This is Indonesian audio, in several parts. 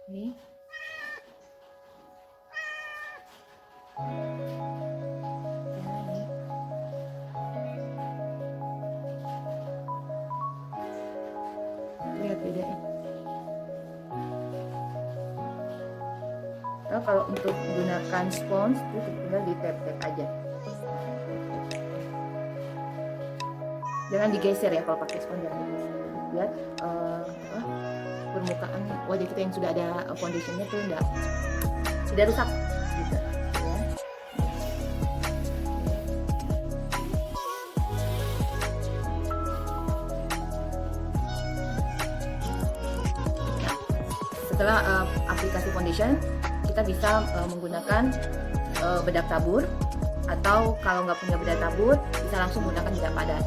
Ini. Ya, ini. Lihat bedanya. Nah, kalau untuk menggunakan spons itu tinggal di tap-tap aja. Jangan digeser ya kalau pakai spons, jangan digeser. Lihat permukaan wajah kita yang sudah ada foundationnya tuh tidak rusak gitu ya. Nah, setelah aplikasi foundation, kita bisa menggunakan bedak tabur, atau kalau nggak punya bedak tabur bisa langsung menggunakan bedak padat.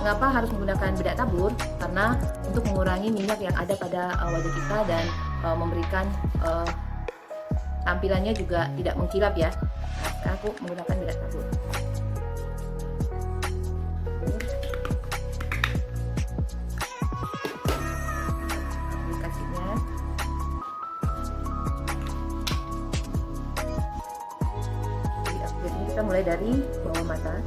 Mengapa harus menggunakan bedak tabur? Karena untuk mengurangi minyak yang ada pada wajah kita dan memberikan tampilannya juga tidak mengkilap ya. Nah, sekarang aku menggunakan bedak tabur. Aplikasinya. Jadi kita mulai dari bawah mata.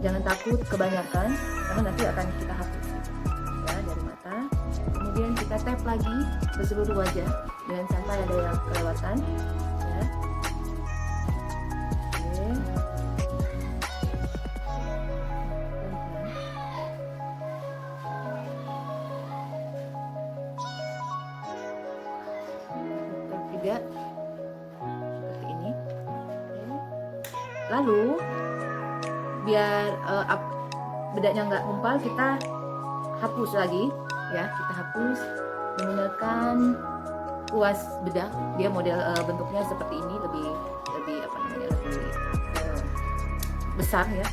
Jangan takut kebanyakan karena nanti akan kita hapus ya, dari mata. Kemudian kita tap lagi ke seluruh wajah, jangan sampai ada yang kelewatan ya. Oke. Tap juga seperti ini. Lalu biar bedaknya nggak ngumpal, kita hapus lagi ya, kita hapus menggunakan kuas bedak. Dia model bentuknya seperti ini, lebih apa namanya, lebih besar ya.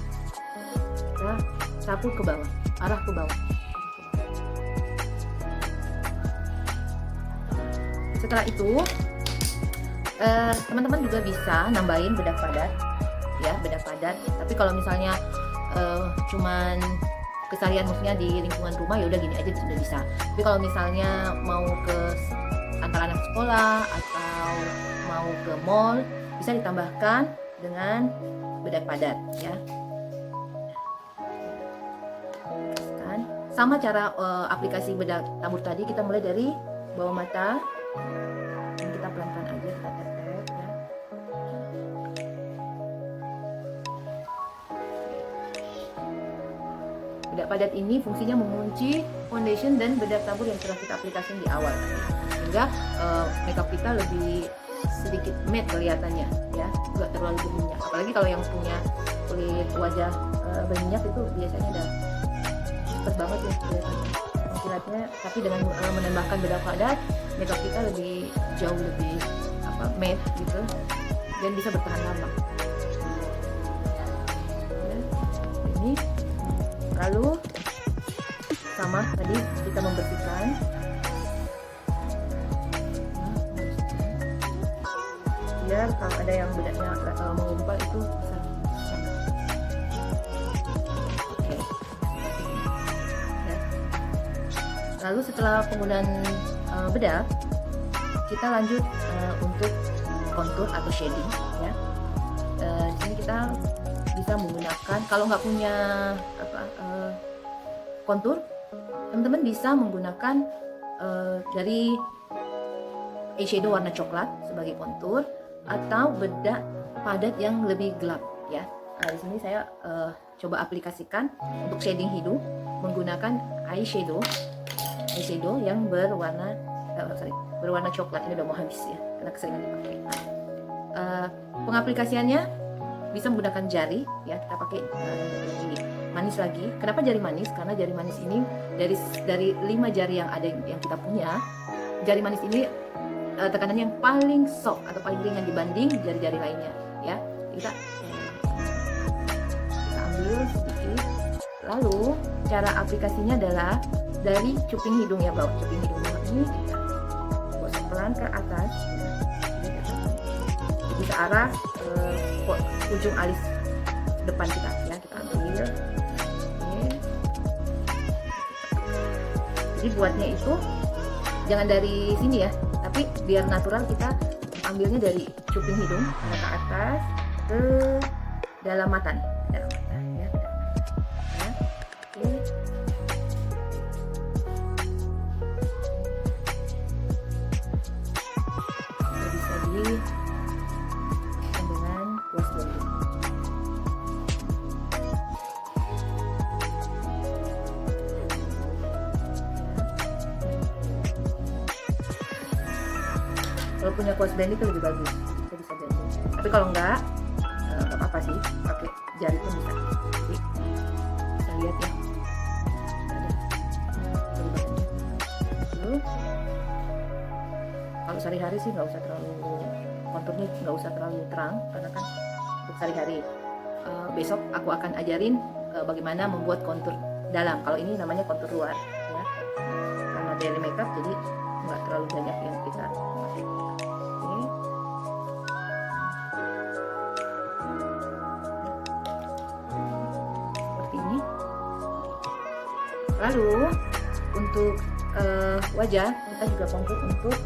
Kita sapu ke bawah, arah ke bawah. Setelah itu teman-teman juga bisa nambahin bedak padat ya, bedak padat. Tapi kalau misalnya cuman keseharian, maksudnya di lingkungan rumah, ya udah gini aja sudah bisa. Tapi kalau misalnya mau ke antara anak sekolah atau mau ke mall, bisa ditambahkan dengan bedak padat ya. Kan sama cara aplikasi bedak tabur tadi, kita mulai dari bawah mata dan kita pelan-pelan aja, kita tap ya. Bedak padat ini fungsinya mengunci foundation dan bedak tabur yang telah kita aplikasikan di awal, sehingga makeup kita lebih sedikit matte kelihatannya ya, nggak terlalu berminyak. Apalagi kalau yang punya kulit wajah berminyak itu biasanya udah cepet banget ya kelihatannya kilatnya. Tapi dengan menambahkan bedak padat, makeup kita jauh lebih matte gitu, dan bisa bertahan lama ya. Ini lalu sama tadi kita membersihkan biar kalau ada yang bedaknya mengumpal itu bisa. Oke. Ya. Lalu setelah penggunaan bedak, kita lanjut untuk contour atau shading ya. Di sini kita bisa menggunakan, kalau nggak punya kontur, teman-teman bisa menggunakan dari eyeshadow warna coklat sebagai kontur, atau bedak padat yang lebih gelap ya. Nah, di sini saya coba aplikasikan untuk shading hidung menggunakan eyeshadow yang berwarna coklat. Ini udah mau habis ya karena keseringan dipakai. Pengaplikasiannya bisa menggunakan jari ya, kita pakai jari manis lagi. Kenapa jari manis? Karena jari manis ini dari 5 jari yang ada yang kita punya, jari manis ini tekanannya yang paling soft atau paling ringan dibanding jari-jari lainnya ya. Kita ambil sedikit. Lalu cara aplikasinya adalah dari cuping hidung ya, bawah cuping hidung bawah ini kita gosok pelan ke atas ya. Jadi ke arah ujung alis depan kita ya, kita ambil. Oke. Jadi buatnya itu jangan dari sini ya, tapi biar natural kita ambilnya dari cuping hidung ke atas ke dalam mata nih, dalam mata ya, dalam mata. Ya. Oke. Bisa di dengan kuas dulu. Kalau punya kuas blend itu lebih bagus, kita bisa blending. Tapi kalau enggak apa-apa sih, pakai jari pun bisa. Jadi, bisa lihat ya. Kalau sehari-hari sih nggak usah terlalu, konturnya nggak usah terlalu terang karena kan untuk sehari-hari. Besok aku akan ajarin bagaimana membuat kontur dalam. Kalau ini namanya kontur luar ya. Karena daily makeup jadi nggak terlalu banyak yang kita pakai. Oke. Seperti ini. Lalu untuk wajah kita juga kontur untuk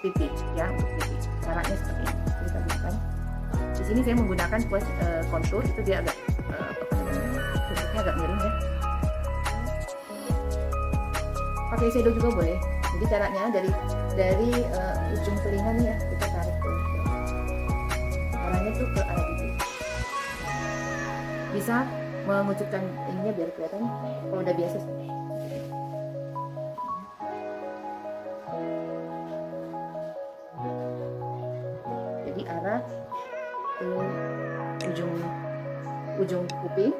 pipi ya, untuk pipi. Caranya seperti ini. Kita bukan. Di sini saya menggunakan kuas kontur, itu dia agak bentuknya agak miring ya. Pakai shadow juga boleh. Jadi caranya dari ujung telinga nih ya, kita tarik ke arahnya tuh ke arah pipi. Bisa mengucurkan ininya biar kelihatan. Kalau udah biasa sih. Jadi arah ke ujung kuping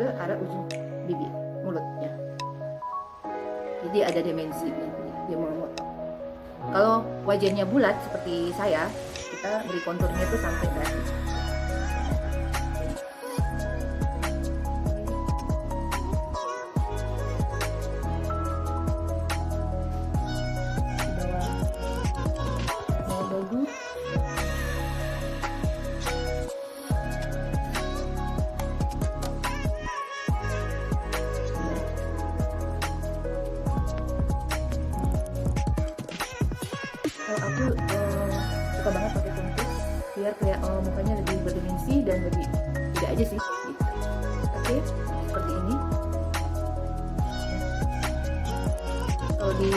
ke arah ujung bibir mulutnya. Jadi ada dimensi dia memotong. Kalau wajahnya bulat seperti saya, kita beri konturnya itu sampai dahi. Kalau aku suka banget pakai kontur biar kayak mukanya lebih berdimensi dan lebih tidak aja sih gitu. Oke, seperti ini. Kalau di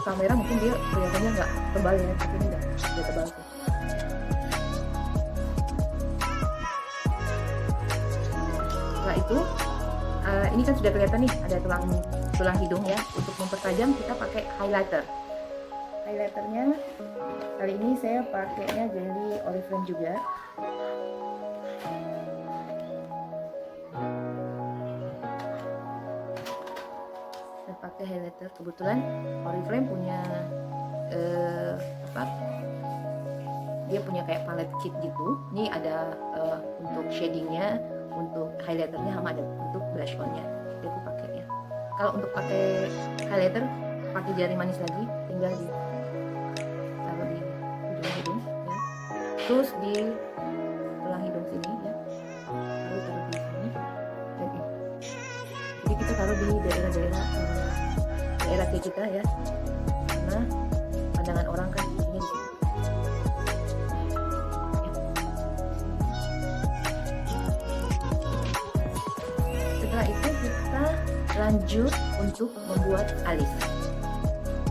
kamera mungkin dia kelihatannya nggak tebal ya, tapi ini udah tebal sih. Setelah itu ini kan sudah kelihatan nih ada tulang hidung ya. Untuk mempertajam kita pakai highlighter. Highlighternya kali ini saya pakainya dari Oriflame juga. Saya pakai highlighter, kebetulan Oriflame punya dia punya kayak palette kit gitu. Ini ada untuk shadingnya, untuk highlighternya, sama ada untuk blush onnya. Jadi aku pakai ya. Kalau untuk pakai highlighter pakai jari manis lagi, tinggal di hidung ya, terus di tulang hidung sini ya, lalu taruh di sini dan ini. Jadi kita taruh di daerah kita ya, karena pandangan orang kan ini di sini. Setelah itu kita lanjut untuk membuat alis.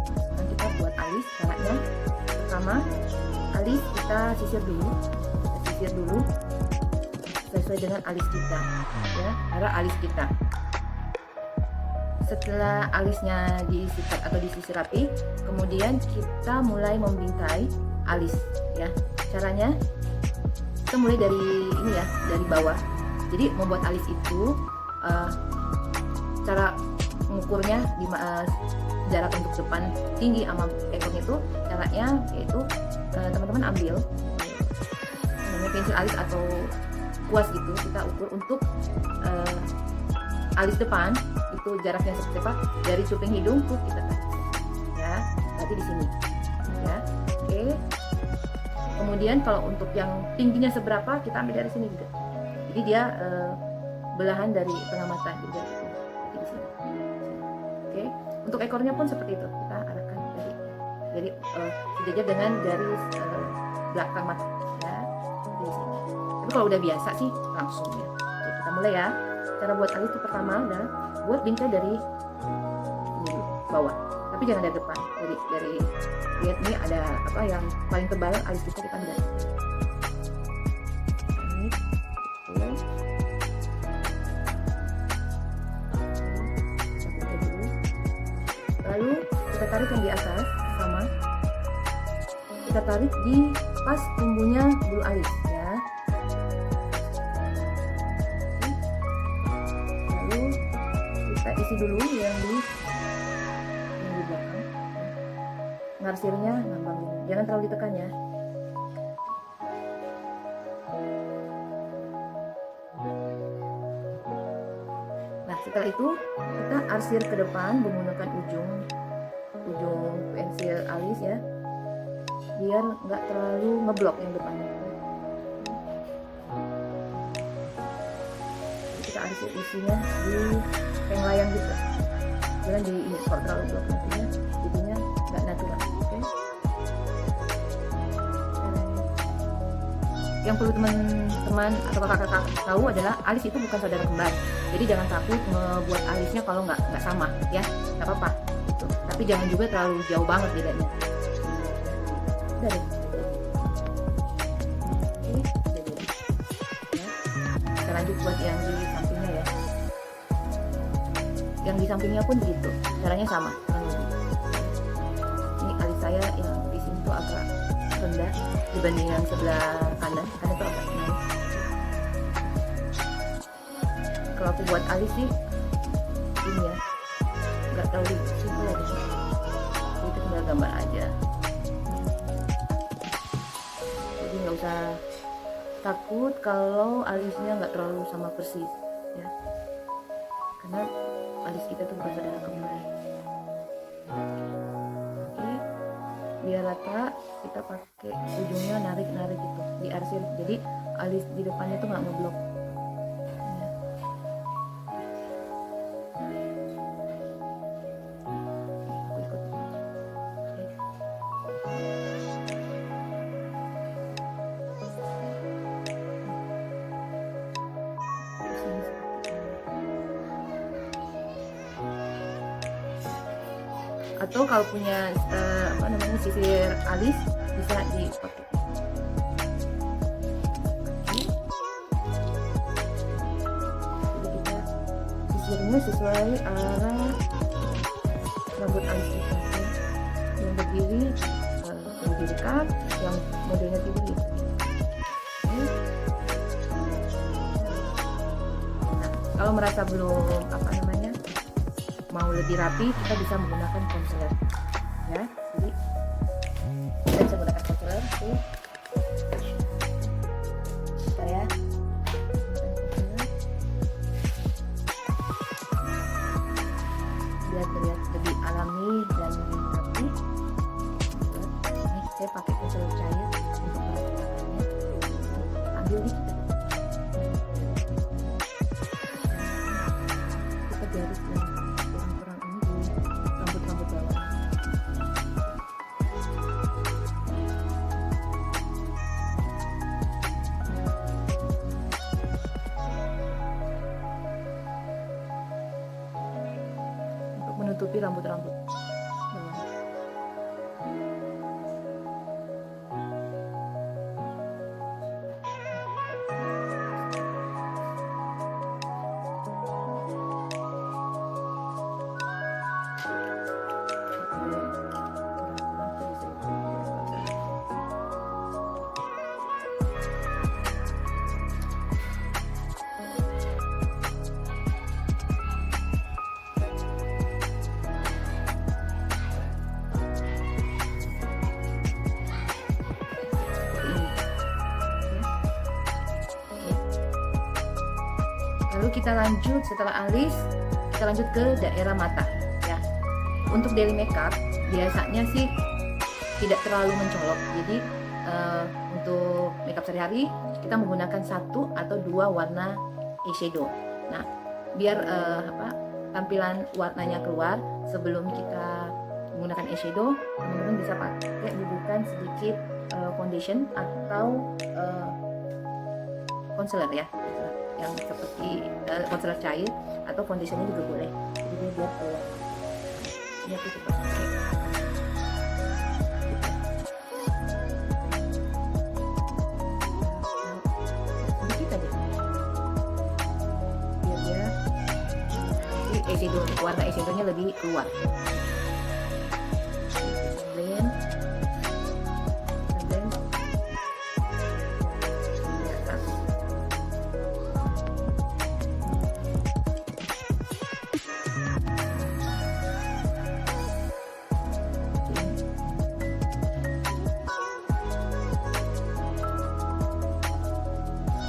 Sekarang kita buat alis. Caranya pertama, alis kita sisir dulu sesuai dengan alis kita ya, arah alis kita. Setelah alisnya disikat atau disisir rapi, kemudian kita mulai membingkai alis ya. Caranya kita mulai dari ini ya, dari bawah. Jadi membuat alis itu cara mengukurnya jarak untuk depan tinggi sama ekornya itu, caranya yaitu teman-teman ambil pensil alis atau kuas gitu, kita ukur untuk alis depan itu jaraknya seperti apa, dari cuping hidung tuh kita tarik ya, berarti di sini ya. Oke, kemudian kalau untuk yang tingginya seberapa kita ambil dari sini juga, jadi dia belahan dari tengah mata juga di sini. Oke, Untuk ekornya pun seperti itu, kita arahkan dari sejajar dengan garis belakang mata ya, di sini. Tapi kalau udah biasa sih langsung ya. Oke, kita mulai ya. Cara buat alis itu pertama adalah buat bingkai dari ini dulu, bawah, tapi jangan dari depan. Dari lihat nih ada apa yang paling tebal alis kita ambil. Lalu kita tarik yang di atas sama, kita tarik di pas tumbuhnya bulu alis ya. Lalu kita isi dulu yang di belakang. Ngarsirnya ngambang gini, jangan terlalu ditekan ya. Nah setelah itu kita arsir ke depan menggunakan ujung pensil alis ya, biar nggak terlalu ngeblok yang depannya. Jadi kita arsir isinya di peng layang gitu, jangan di ini kalau terlalu blok nantinya jadinya nggak natural. Oke. Yang perlu teman-teman atau kakak-kakak tahu adalah alis itu bukan saudara kembar, jadi jangan takut ngebuat alisnya kalau nggak sama ya, nggak apa-apa gitu. Tapi jangan juga terlalu jauh banget bedanya. Udah deh. Kita lanjut buat yang di sampingnya ya. Yang di sampingnya pun begitu, caranya sama. Ini alis saya yang di sini tuh agak rendah dibanding yang sebelah kanan itu agak naik. Kalau aku buat alis sih ini ya, nggak terlalu simpel aja, itu tinggal gambar aja, jadi nggak usah takut kalau alisnya nggak terlalu sama persis ya, karena alis kita tuh bukan saudara kembar. Oke, biar rata kita pakai ujungnya narik gitu, diarsir, jadi alis di depannya tuh nggak ngeblok. Atau kalau punya sisir alis bisa dipakai. Jadi kita sisirnya sesuai arah rambut alis kita. Yang berdiri lebih dekat, yang modelnya tinggi. Nah, kalau merasa belum mau lebih rapi, kita bisa menggunakan concealer ya. Jadi kita bisa menggunakan concealer tuh ya, biar terlihat lebih alami dan lebih rapi. Ini saya pakai concealer cair untuk merapikannya. Ambil nih, kita garis yang menutupi rambut-rambut bawah. Lalu kita lanjut, setelah alis kita lanjut ke daerah mata ya. Untuk daily makeup biasanya sih tidak terlalu mencolok, jadi untuk makeup sehari-hari kita menggunakan 1 atau 2 warna eyeshadow. Nah biar tampilan warnanya keluar, sebelum kita menggunakan eyeshadow, teman-teman bisa pakai bubukan sedikit foundation atau concealer ya, yang seperti concealer cair atau foundationnya juga boleh. Jadi dia biar ini aku coba pakai sedikit aja biar dia eyeshadow, warna eyeshadownya lebih keluar. Blend.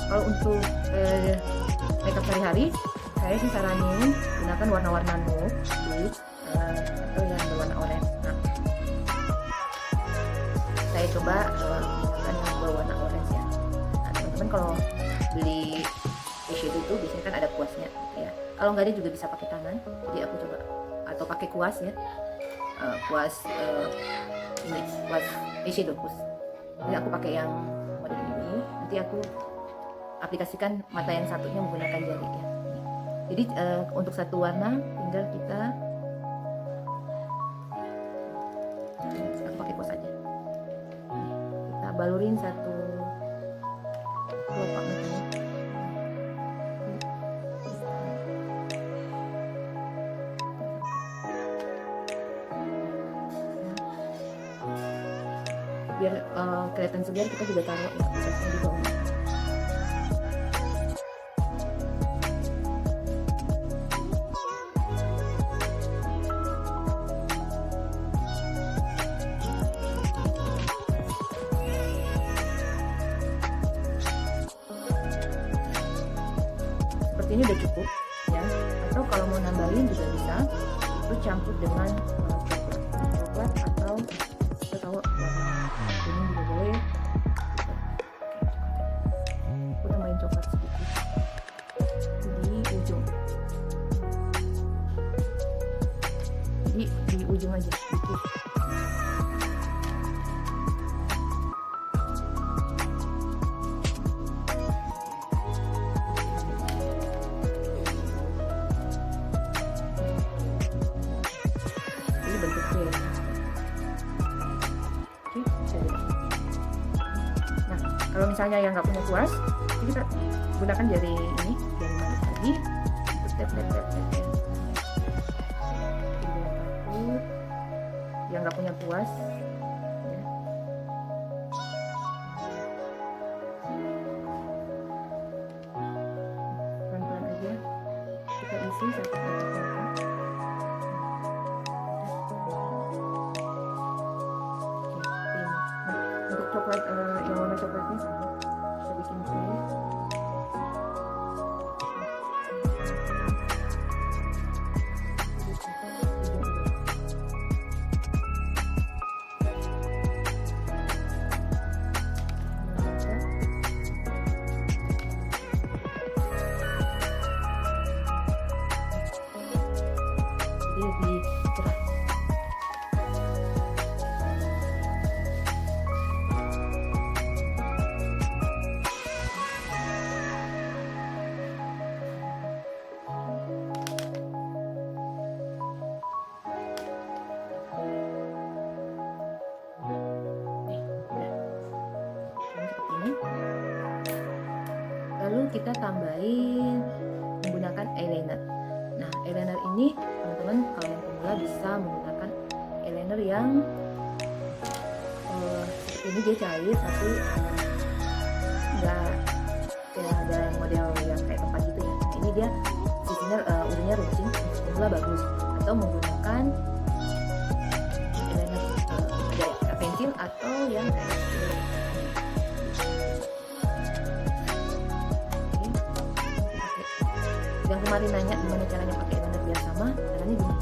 Kalau untuk makeup sehari-hari, saya sih saranin gunakan warna-warna nude, bleach, atau yang berwarna oranye. Nah, saya coba menggunakan yang berwarna orange ya. Nah, teman-teman kalau beli eyeshadow itu biasanya kan ada kuasnya gitu ya. Kalau nggak ada juga bisa pakai tangan. Jadi aku coba atau pakai kuas ya. Kuas ini kuas eyeshadow kuas. Jadi aku pakai yang model ini dulu. Nanti aku aplikasikan mata yang satunya menggunakan jari ya. Jadi untuk satu warna tinggal kita aku pakai kuas aja. Kita balurin satu kelopak matanya. Biar kelihatan segar, kita juga taruh ya kuasnya di bawah. Seperti ini udah cukup ya, atau kalau mau nambahin juga bisa, itu campur dengan coklat atau kita tahu ini juga boleh. Aku tambahin coklat sedikit di ujung, di ujung aja sedikit. Bentuknya ya. Oke, bisa juga. Nah, kalau misalnya yang nggak punya kuas, kita gunakan jari ini, jari manis tadi, untuk tap ya. Yang nggak punya kuas, ya. Pelan-pelan aja, kita isi sampai ke coklat, yang warna coklatnya sama, kita bikin cream. Jadi lebih cerah. Lalu kita tambahin menggunakan eyeliner. Nah, eyeliner ini teman-teman kalau yang pemula bisa menggunakan eyeliner yang seperti ini, dia cair tapi nggak kayak ada model yang kayak tempat gitu ya. Nah, ini dia sisinya ujungnya runcing, pemula bagus. Atau menggunakan eyeliner ada pensil atau yang kayak yang kemarin nanya gimana caranya pakai eyeliner biar sama, caranya gini.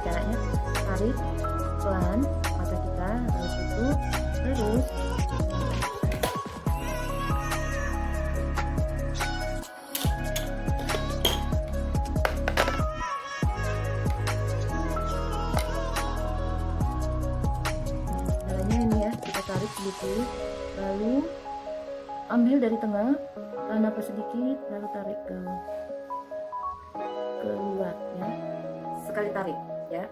Caranya tarik pelan mata kita, terus itu terus Lalu ambil dari tengah, tahan napas sedikit, lalu tarik ke keluar ya. Sekali tarik ya.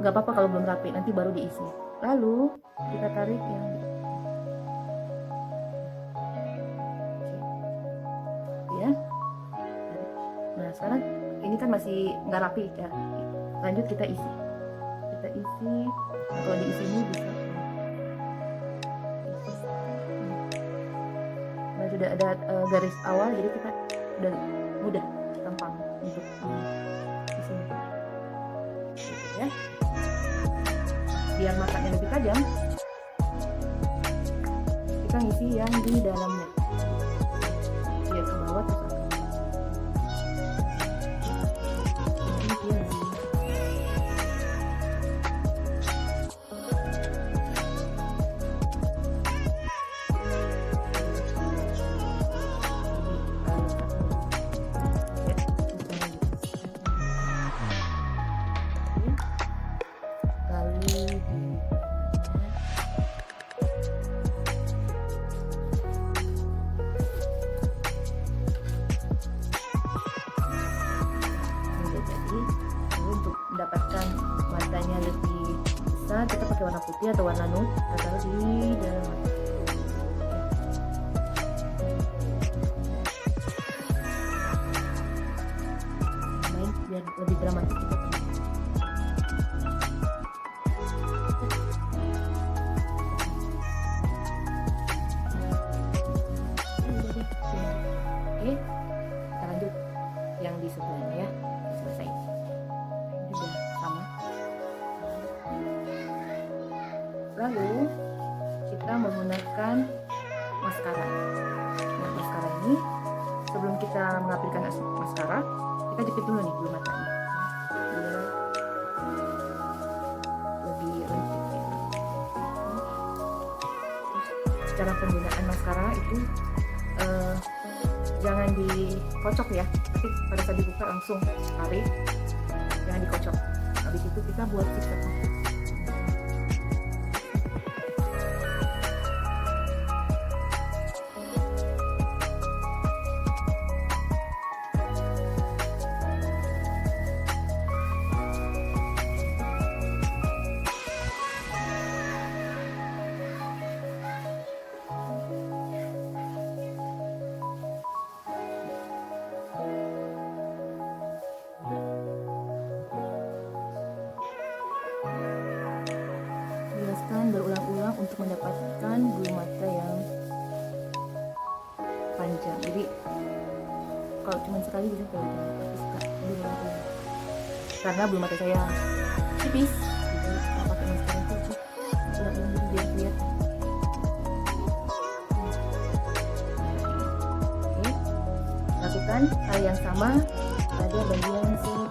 Nggak apa-apa kalau belum rapi, nanti baru diisi. Lalu kita tarik yang ya. Nah sekarang ini kan masih nggak rapi ya. Lanjut kita isi. Kita isi. Nah, kalau diisi ini bisa. Nah sudah ada garis awal, jadi kita udah mudah, gampang untuk di sini. Gitu ya. Biar matanya lebih tajam, kita ngisi yang di dalamnya. Biar ke bawah terus akan. Ini dia di mendapatkan matanya lebih besar, kita pakai warna putih atau warna nude, kita taruh di dalam mata. Main biar lebih dramatis kita pakai. Oke, kita lanjut yang di sebelahnya ya, selesai. Juga sama. Lalu kita menggunakan maskara. Nah, maskara ini sebelum kita mengaplikkan maskara, kita jepit dulu nih bulu matanya. Biar lebih lentik ya. Terus, cara penggunaan maskara itu jangan dikocok ya, tapi pada saat dibuka langsung tarik, jangan dikocok. Habis itu kita buat zigzag. Berulang-ulang untuk mendapatkan bulu mata yang panjang. Jadi kalau cuma sekali bisa kalau tapi suka berulang-ulang. Karena bulu mata saya tipis, jadi kalau pakai maskara itu ulang-ulang jadi biar kelihatan. Oke, lakukan hal yang sama pada bagian sini.